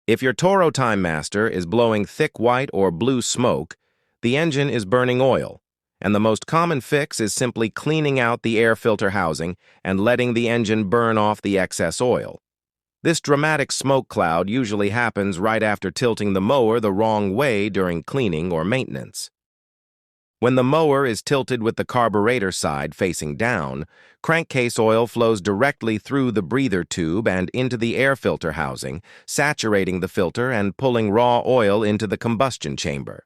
If your Toro TimeMaster is blowing thick white or blue smoke, the engine is burning oil, and the most common fix is simply cleaning out the air filter housing and letting the engine burn off the excess oil. This dramatic smoke cloud usually happens right after tilting the mower the wrong way during cleaning or maintenance. When the mower is tilted with the carburetor side facing down, crankcase oil flows directly through the breather tube and into the air filter housing, saturating the filter and pulling raw oil into the combustion chamber.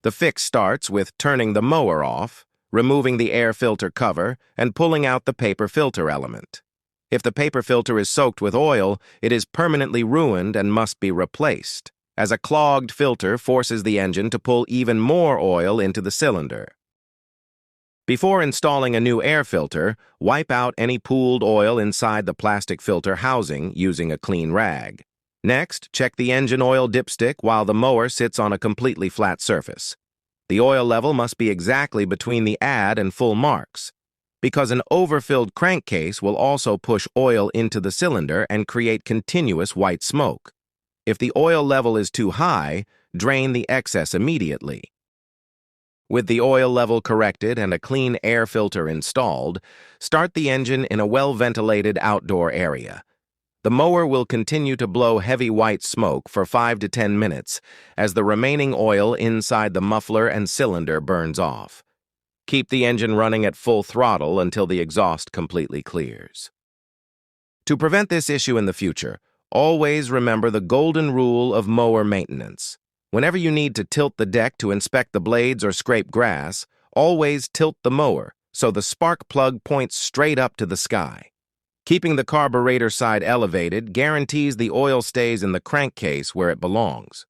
The fix starts with turning the mower off, removing the air filter cover, and pulling out the paper filter element. If the paper filter is soaked with oil, it is permanently ruined and must be replaced, as a clogged filter forces the engine to pull even more oil into the cylinder. Before installing a new air filter, wipe out any pooled oil inside the plastic filter housing using a clean rag. Next, check the engine oil dipstick while the mower sits on a completely flat surface. The oil level must be exactly between the add and full marks, because an overfilled crankcase will also push oil into the cylinder and create continuous white smoke. If the oil level is too high, drain the excess immediately. With the oil level corrected and a clean air filter installed, start the engine in a well-ventilated outdoor area. The mower will continue to blow heavy white smoke for 5 to 10 minutes as the remaining oil inside the muffler and cylinder burns off. Keep the engine running at full throttle until the exhaust completely clears. To prevent this issue in the future, always remember the golden rule of mower maintenance. Whenever you need to tilt the deck to inspect the blades or scrape grass, always tilt the mower so the spark plug points straight up to the sky. Keeping the carburetor side elevated guarantees the oil stays in the crankcase where it belongs.